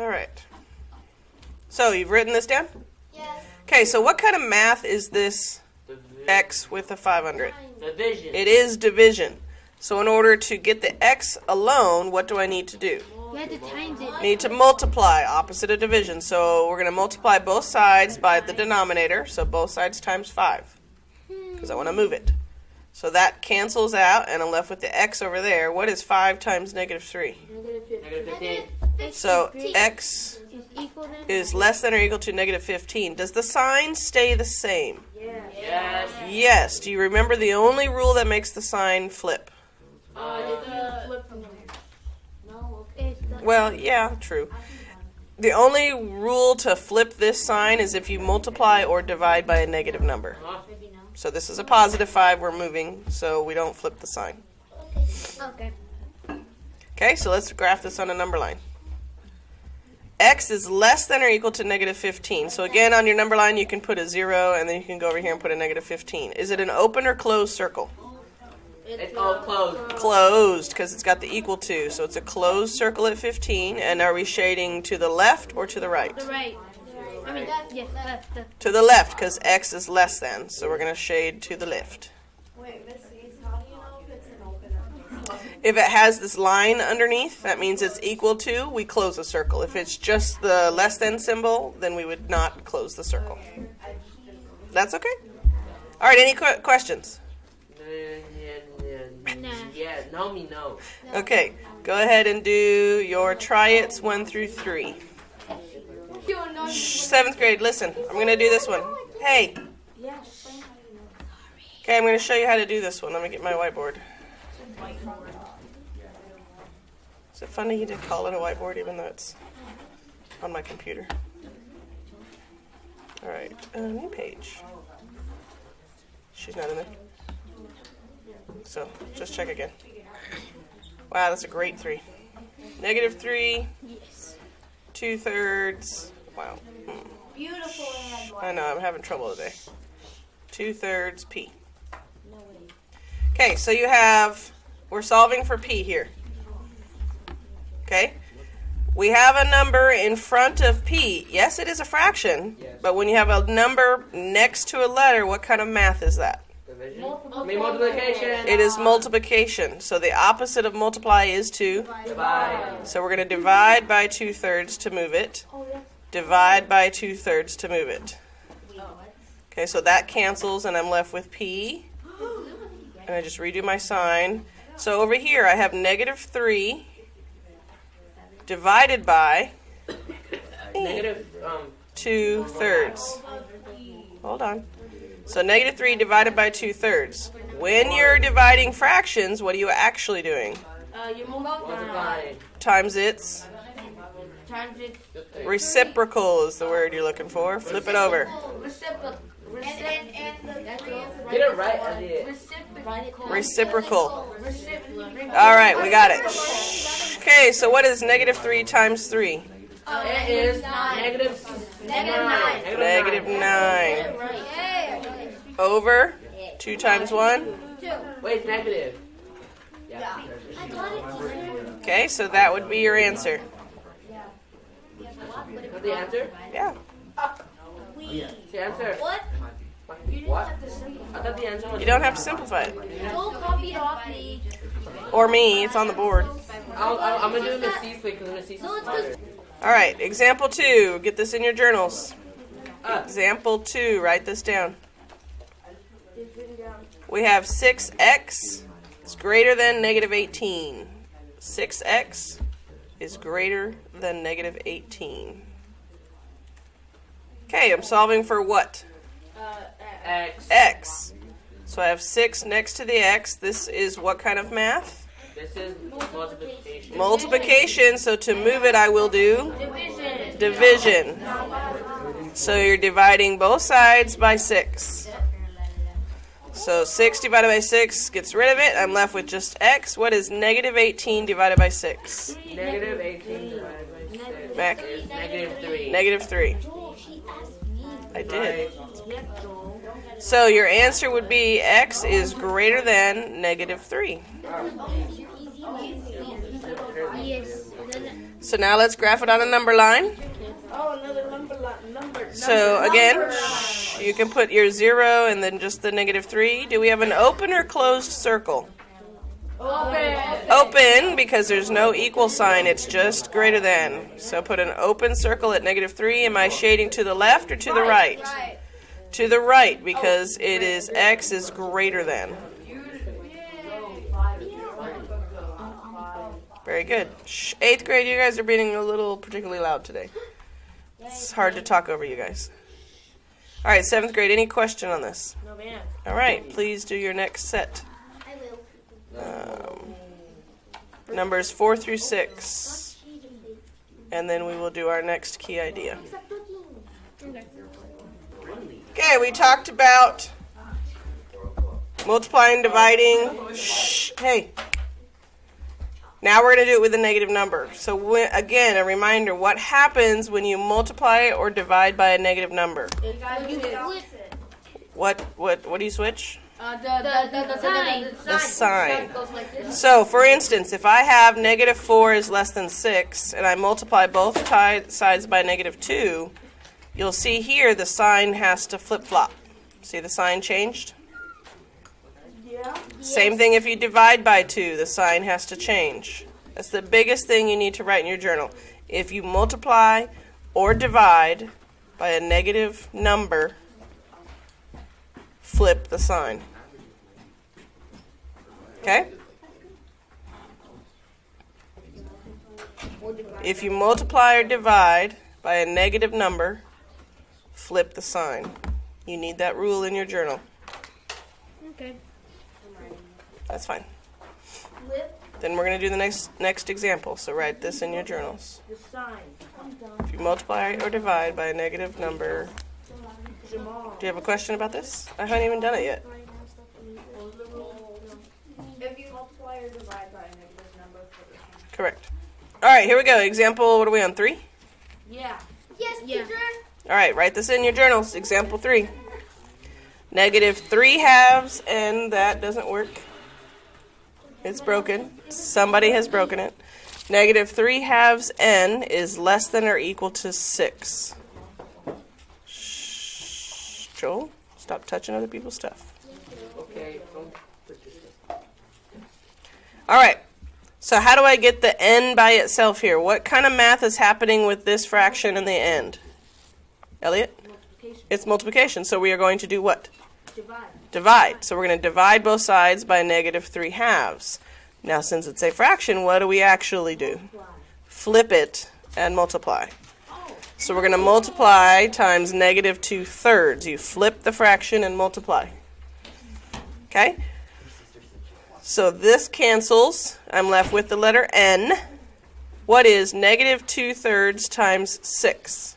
All right. So you've written this down? Yes. Okay, so what kind of math is this x with a 5 under it? Division. It is division. So in order to get the x alone, what do I need to do? You have to times it. Need to multiply, opposite of division. So we're going to multiply both sides by the denominator, so both sides times 5, because I want to move it. So that cancels out, and I'm left with the x over there. What is 5 times negative 3? Negative 15. So x is less than or equal to negative 15. Does the sign stay the same? Yes. Yes. Do you remember the only rule that makes the sign flip? Well, yeah, true. The only rule to flip this sign is if you multiply or divide by a negative number. So this is a positive 5 we're moving, so we don't flip the sign. Okay. Okay, so let's graph this on a number line. X is less than or equal to negative 15. So again, on your number line, you can put a 0, and then you can go over here and put a negative 15. Is it an open or closed circle? It's all closed. Closed, because it's got the equal to. So it's a closed circle at 15. And are we shading to the left or to the right? The right. I mean, yes, left. To the left, because x is less than. So we're going to shade to the left. Wait, Miss Cease, how do you know if it's an open or closed? If it has this line underneath, that means it's equal to, we close the circle. If it's just the less than symbol, then we would not close the circle. That's okay? All right, any questions? Yeah, no, me no. Okay, go ahead and do your try-its 1 through 3. 7th grade, listen, I'm going to do this one. Hey. Okay, I'm going to show you how to do this one. Let me get my whiteboard. Is it funny to call it a whiteboard even though it's on my computer? All right, new page. She's not in there. So, just check again. Wow, that's a great 3. Negative 3. Yes. 2/3. Wow. Beautiful and I know, I'm having trouble today. 2/3 p. Okay, so we're solving for p here. Okay? We have a number in front of p. Yes, it is a fraction, but when you have a number next to a letter, what kind of math is that? Division. Multiplication. It is multiplication. So the opposite of multiply is to Divide. So we're going to divide by 2/3 to move it. Divide by 2/3 to move it. Okay, so that cancels, and I'm left with p. And I just redo my sign. So over here, I have negative 3 divided by Negative 2/3. Hold on. So negative 3 divided by 2/3. When you're dividing fractions, what are you actually doing? You multiplying. Times its reciprocal is the word you're looking for. Flip it over. Get it right, I did. Reciprocal. All right, we got it. Okay, so what is negative 3 times 3? It is negative 9. Negative 9. Over 2 times 1. Wait, it's negative. Yeah. Okay, so that would be your answer. What's the answer? Yeah. What's the answer? What? What? I thought the answer was... You don't have to simplify it. Don't copy it off me. Or me, it's on the board. I'm going to do Miss C's because Miss C's is smarter. All right, example 2. Get this in your journals. Example 2, write this down. We have 6x is greater than negative 18. 6x is greater than negative 18. Okay, I'm solving for what? X. X. So I have 6 next to the x. This is what kind of math? This is multiplication. Multiplication. So to move it, I will do division. So you're dividing both sides by 6. So 6 divided by 6 gets rid of it. I'm left with just x. What is negative 18 divided by 6? Negative 18 divided by 6 Mac? is negative 3. Negative 3. I did. So your answer would be x is greater than negative 3. Yes. So now let's graph it on a number line. Oh, another number. So again, you can put your 0 and then just the -3. Do we have an open or closed circle? Open, because there's no equal sign. It's just greater than. So put an open circle at -3. Am I shading to the left or to the right? To the right, because it is x is greater than. Very good. 8th grade, you guys are being a little particularly loud today. It's hard to talk over you guys. All right, 7th grade, any question on this? No, ma'am. All right, please do your next set. I will. Numbers 4 through 6. And then we will do our next key idea. Okay, we talked about multiplying, dividing. Shh, hey. Now we're going to do it with a negative number. So again, a reminder, what happens when you multiply or divide by a negative number? What do you switch? The sign. So, for instance, if I have -4 is less than 6, and I multiply both sides by -2, you'll see here the sign has to flip-flop. See the sign changed? Yeah. Same thing if you divide by 2, the sign has to change. That's the biggest thing you need to write in your journal. If you multiply or divide by a negative number, flip the sign. Okay? If you multiply or divide by a negative number, flip the sign. You need that rule in your journal. Okay. That's fine. Then we're going to do the next example. So write this in your journals. The sign. If you multiply or divide by a negative number. Jamal. Do you have a question about this? I haven't even done it yet. If you multiply or divide by a negative number for the sign. Correct. All right, here we go. Example, what are we on, 3? Yeah. Yes, teacher. All right, write this in your journals. Example 3. -3/2, and that doesn't work. It's broken. Somebody has broken it. -3/2 n is less than or equal to 6. Shh. Joel, stop touching other people's stuff. Okay. Don't put your stuff. All right. So how do I get the n by itself here? What kind of math is happening with this fraction in the end? Elliot? Multiplication. It's multiplication. So we are going to do what? Divide. Divide. So we're going to divide both sides by -3/2. Now, since it's a fraction, what do we actually do? Flip it and multiply. So we're going to multiply times -2/3. You flip the fraction and multiply. Okay? So this cancels. I'm left with the letter n. What is -2/3 times 6?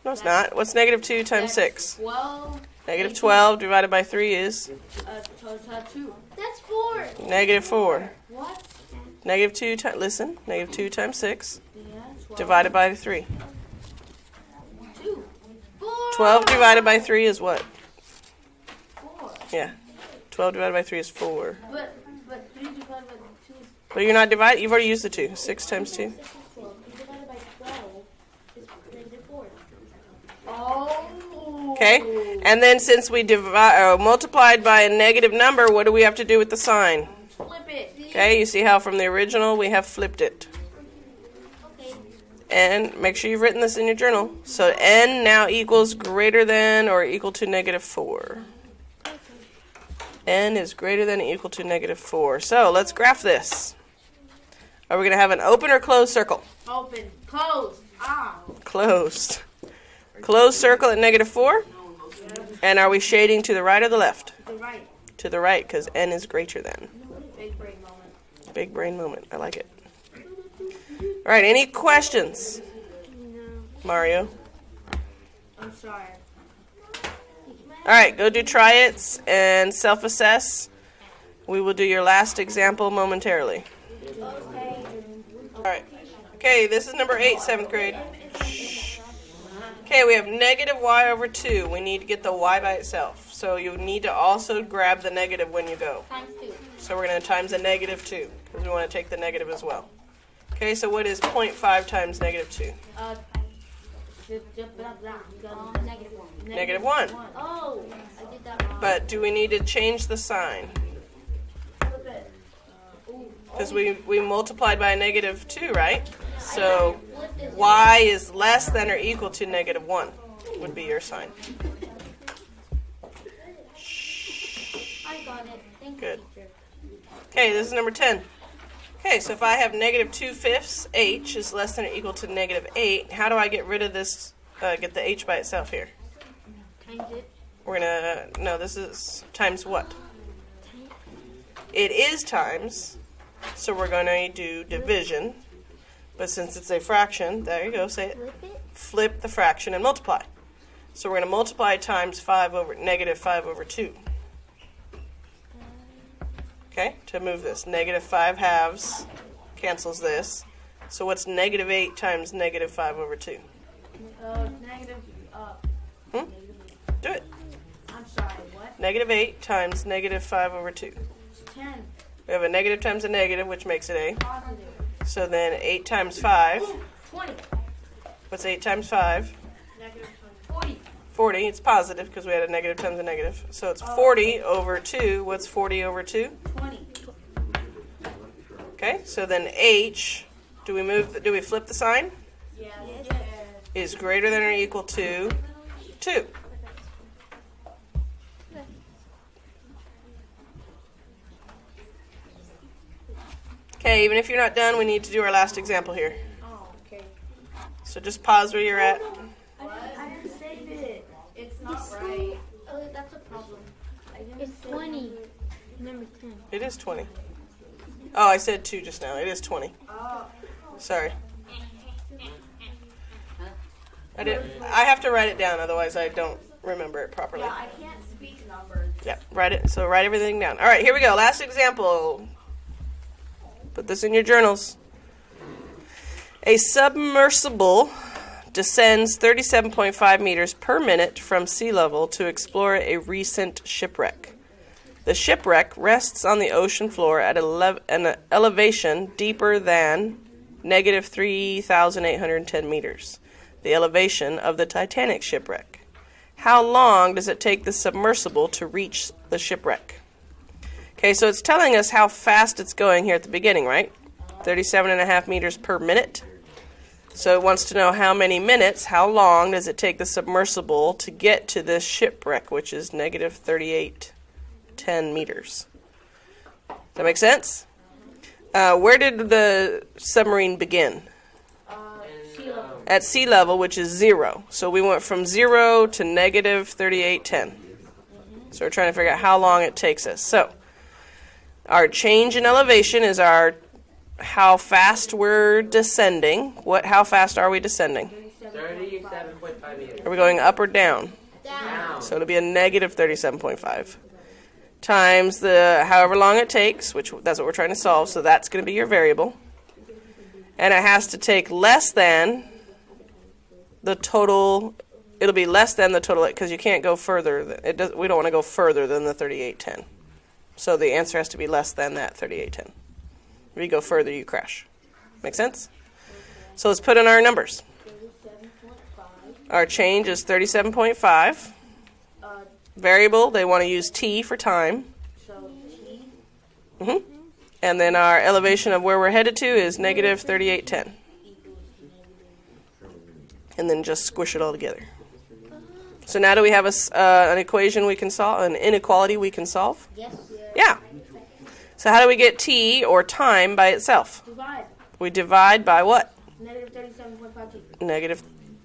No, it's not. What's -2 times 6? 12. -12 divided by 3 is 2. That's 4. -4. What? -2 times, listen, -2 times 6 Yeah. 12. divided by 3. 2. 12 divided by 3 is what? 4. Yeah. 12 divided by 3 is 4. But 3 divided by 2 is But you're not dividing. You've already used the 2. 6 times 2. Divided by 12 is -4. Oh. Okay? And then since we multiplied by a negative number, what do we have to do with the sign? Flip it. Okay, you see how from the original we have flipped it. Okay. And make sure you've written this in your journal. So n now equals greater than or equal to -4. N is greater than or equal to -4. So let's graph this. Are we going to have an open or closed circle? Open. Close. Ow. Closed. Closed circle at -4. And are we shading to the right or the left? The right. To the right, because n is greater than. Big brain moment. Big brain moment. I like it. All right, any questions? Mario? I'm sorry. All right, go do try-its and self-assess. We will do your last example momentarily. All right. Okay, this is number 8, 7th grade. Okay, we have -y/2. We need to get the y by itself. So you need to also grab the negative when you go. Times 2. So we're going to times a -2. because we want to take the negative as well. Okay, so what is 0.5 times negative 2? Negative 1. Negative 1. Oh, I did that wrong. But do we need to change the sign? Flip it. Because we multiplied by a negative 2, right? So y is less than or equal to negative 1 would be your sign. I got it. Thank Good. you, teacher. Okay, this is number 10. Okay, so if I have negative 2/5 h is less than or equal to negative 8, how do I get rid of this, get the h by itself here? Times it. We're going to, no, this is times what? It is times, so we're going to do division. But since it's a fraction, there you go, say it. Flip it. Flip the fraction and multiply. So we're going to multiply times 5 over negative 5 over 2. Okay, to move this. Negative 5 halves cancels this. So what's negative 8 times negative 5 over 2? Negative, Do it. I'm sorry, what? Negative 8 times negative 5 over 2. 10. We have a negative times a negative, which makes it a. Positive. So then 8 times 5. 20. What's 8 times 5? Negative 40. 40. It's positive because we had a negative times a negative. So it's 40 over 2. What's 40 over 2? 20. Okay, so then h, do we flip the sign? Yes. Is greater than or equal to 2. Okay, even if you're not done, we need to do our last example here. Oh, okay. So just pause where you're at. I didn't save it. It's not right. Oh, that's a problem. It's 20. Number 10. It is 20. Oh, I said 2 just now. It is 20. Oh. Sorry. I have to write it down, otherwise I don't remember it properly. Yeah, I can't speak numbers. Yeah, write it. So write everything down. All right, here we go. Last example. Put this in your journals. A submersible descends 37.5 meters per minute from sea level to explore a recent shipwreck. The shipwreck rests on the ocean floor at an elevation deeper than negative 3,810 meters, the elevation of the Titanic shipwreck. How long does it take the submersible to reach the shipwreck? Okay, so it's telling us how fast it's going here at the beginning, right? 37.5 meters per minute. So it wants to know how many minutes, how long does it take the submersible to get to this shipwreck, which is negative 3810 meters. Does that make sense? Where did the submarine begin? Sea level. At sea level, which is 0. So we went from 0 to negative 3810. So we're trying to figure out how long it takes us. So our change in elevation is how fast we're descending. How fast are we descending? 37.5 meters. Are we going up or down? Down. So it'll be a negative 37.5 times the however long it takes, which that's what we're trying to solve. So that's going to be your variable. And it has to take less than the total. It'll be less than the total because you can't go further. We don't want to go further than the 3810. So the answer has to be less than that 3810. If you go further, you crash. Make sense? So let's put in our numbers. 37.5. Our change is 37.5. Variable, they want to use t for time. So T And then our elevation of where we're headed to is negative 3810. And then just squish it all together. So now do we have an equation we can solve, an inequality we can solve? Yes. Yeah. So how do we get t, or time, by itself? divide. We divide by what? Negative 37.5 T. Negative.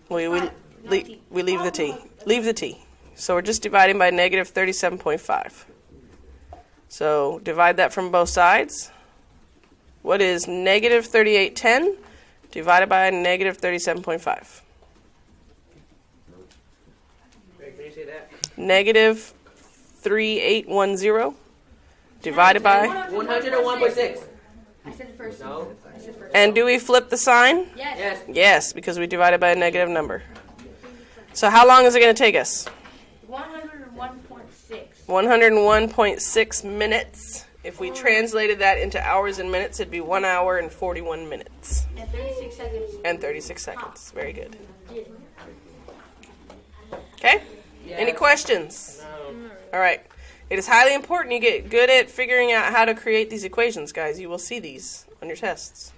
We leave the t. Leave the t. So we're just dividing by negative 37.5. So divide that from both sides. What is negative 3810 divided by negative 37.5? Wait, can you say that? Negative 3810 divided by. 101.6. I said it first. No. I said first. And do we flip the sign? Yes. Yes. Yes, because we divided by a negative number. So how long is it going to take us? 101.6. 101.6 minutes If we translated that into hours and minutes, it'd be 1 hour and 41 minutes. And 36 seconds. And 36 seconds. Very good. Okay? Yeah. Any questions? No. All right. It is highly important you get good at figuring out how to create these equations, guys. You will see these on your tests.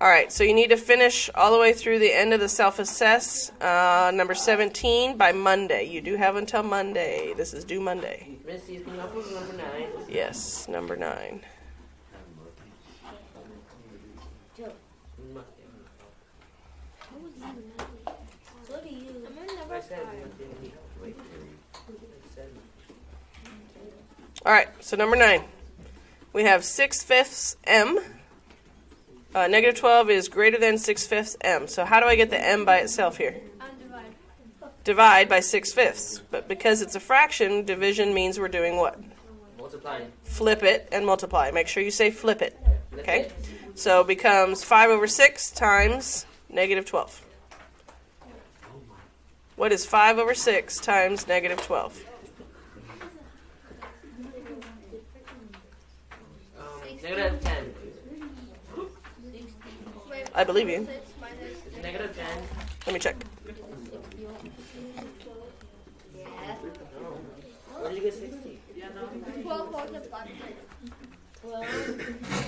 All right, so you need to finish all the way through the end of the self-assess, number 17, by Monday. You do have until Monday. This is due Monday. Missy, can you help with number 9? Yes, number 9. So do you. I'm in I number said 5. wait. All right, so number 9. We have 6/5 m. Negative 12 is greater than 6/5 m. So how do I get the m by itself here? Undivided. Divide by 6/5. But because it's a fraction, division means we're doing what? Multiplying. Flip it and multiply. Make sure you say flip it. Flip Okay? it. So it becomes 5/6 times negative 12. What is 5/6 times negative 12? Negative 10. I believe you. It's negative 10. Let me check. Where did you get 60?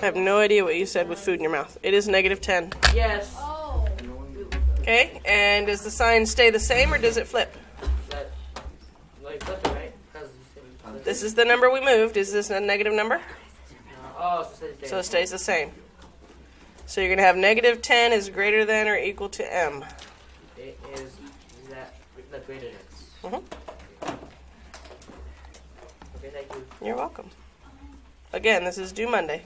I have no idea what you said with food in your mouth. It is negative 10. Yes. Okay? And does the sign stay the same or does it flip? That, like, flip it, right? 'Cause This is the number we moved. Is this a negative number? oh, so it's So it stays the same. So you're going to have negative 10 is greater than or equal to m. It is that the greater than. Mhm. Okay, thank you. You're welcome. Again, this is due Monday.